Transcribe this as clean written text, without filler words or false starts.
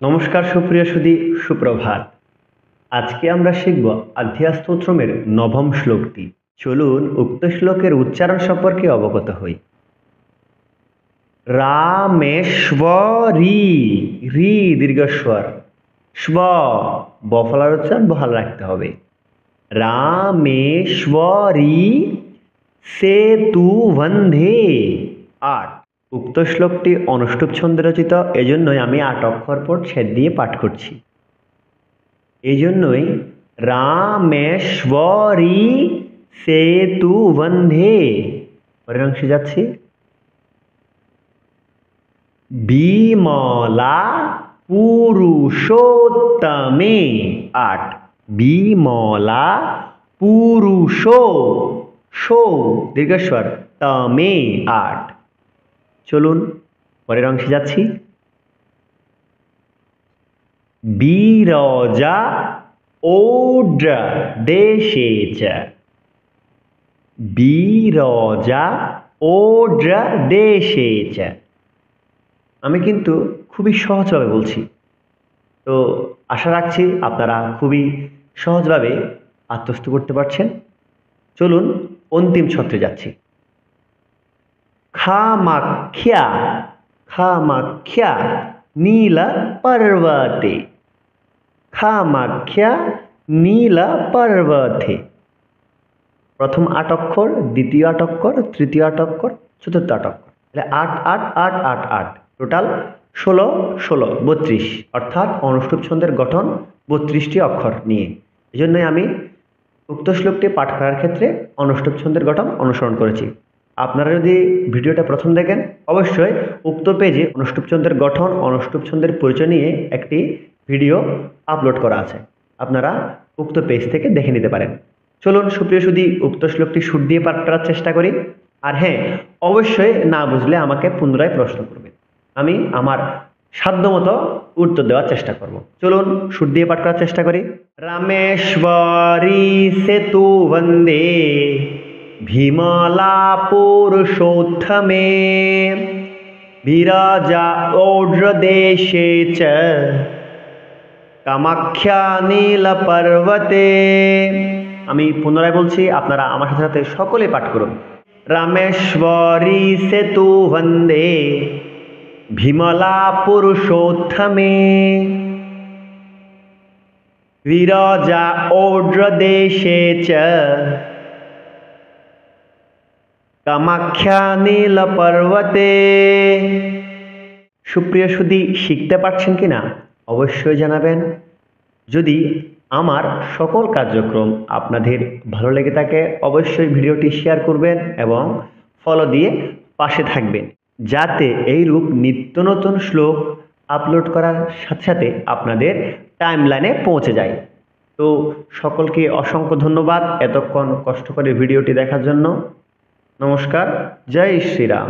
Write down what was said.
নমস্কার সুপ্রিয় সুধী, সুপ্রভাত। আজকে আমরা শিখব আধ্যাত্ম স্তোত্রমের নবম শ্লোকটি। চলুন উক্ত শ্লোকের উচ্চারণ সম্পর্কে অবগত হই। রামেশ্বরী, রি দীর্ঘস্বর, স্ব বফলার উচ্চারণ বহাল রাখতে হবে। রামেশ্বরী সেতু বন্ধে ৮। উক্ত শ্লোকটি অনুষ্টুপ ছন্দে রচিত, এজন্যই আমি ৮ অক্ষর পর ছেদ দিয়ে পাঠ করছি। এই জন্যই রামেশ্বরী সেতু বন্ধে, পরের অংশে যাচ্ছি। বিমলা পুরুষোত্তমে ৮। বিমলা পুরুষো, শো দীর্ঘস্বর, তমে ৮। চলুন পরের অংশে যাচ্ছি। বিরজা ওড্র দেশে চ। বিরজা ওড্র দেশে চ। আমি কিন্তু খুবই সহজভাবে বলছি, তো আশা রাখছি আপনারা খুবই সহজভাবে আত্মস্থ করতে পারছেন। চলুন অন্তিম ছত্রে যাচ্ছি। খামাখ্যা, খামাখ্যা নীল পর্বতে। খামাখ্যা নীল পর্বতে। প্রথম ৮ অক্ষর, দ্বিতীয় ৮ অক্ষর, তৃতীয় ৮ অক্ষর, চতুর্থ ৮ অক্ষর, তাহলে ৮ ৮ ৮ ৮ ৮, টোটাল ১৬ ১৬ ৩২, অর্থাৎ অনুষ্টুপ ছন্দের গঠন ৩২টি অক্ষর নিয়ে। এই জন্যই আমি উক্ত শ্লোকটি পাঠ করার ক্ষেত্রে অনুষ্টুপ ছন্দের গঠন অনুসরণ করেছি। আপনারা যদি ভিডিওটা প্রথম দেখেন, অবশ্যই উক্ত পেজে অনুষ্টুপ ছন্দের গঠন, অনুষ্টুপ ছন্দের পরিচয় নিয়ে একটি ভিডিও আপলোড করা আছে, আপনারা উক্ত পেজ থেকে দেখে নিতে পারেন। চলুন সুপ্রিয় সুধী, উক্ত শ্লোকটি সুর দিয়ে পাঠ করার চেষ্টা করি। আর হ্যাঁ, অবশ্যই না বুঝলে আমাকে পুনরায় প্রশ্ন করবেন, আমি আমার সাধ্যমতো উত্তর দেওয়ার চেষ্টা করব। চলুন সুর দিয়ে পাঠ করার চেষ্টা করি। রামেশ্বরী সেতু বন্দে বিমলা পুরুষোত্তমে বিরাজা ওড্র দেশে চ কামাখ্যা নীল পর্বতে। আমি পুনরায় বলছি, আপনারা আমার সাথে সাথে সকলে পাঠ করুন। রামেশ্বরী সেতু বন্দে বিমলা পুরুষোত্তমে বিরজা ওড্র দেশে চ কামাখ্যা নীল পর্বতে। সুপ্রিয় সুধী, শিখতে পারছেন কিনা অবশ্যই জানাবেন। যদি আমার সকল কার্যক্রম আপনাদের ভালো লেগে থাকে, অবশ্যই ভিডিওটি শেয়ার করবেন এবং ফলো দিয়ে পাশে থাকবেন, যাতে এইরূপ নিত্য নতুন শ্লোক আপলোড করার সাথে সাথে আপনাদের টাইমলাইনে পৌঁছে যায়। তো সকলকে অসংখ্য ধন্যবাদ এতক্ষণ কষ্ট করে ভিডিওটি দেখার জন্য। নমস্কার, জয় শ্রীরাম।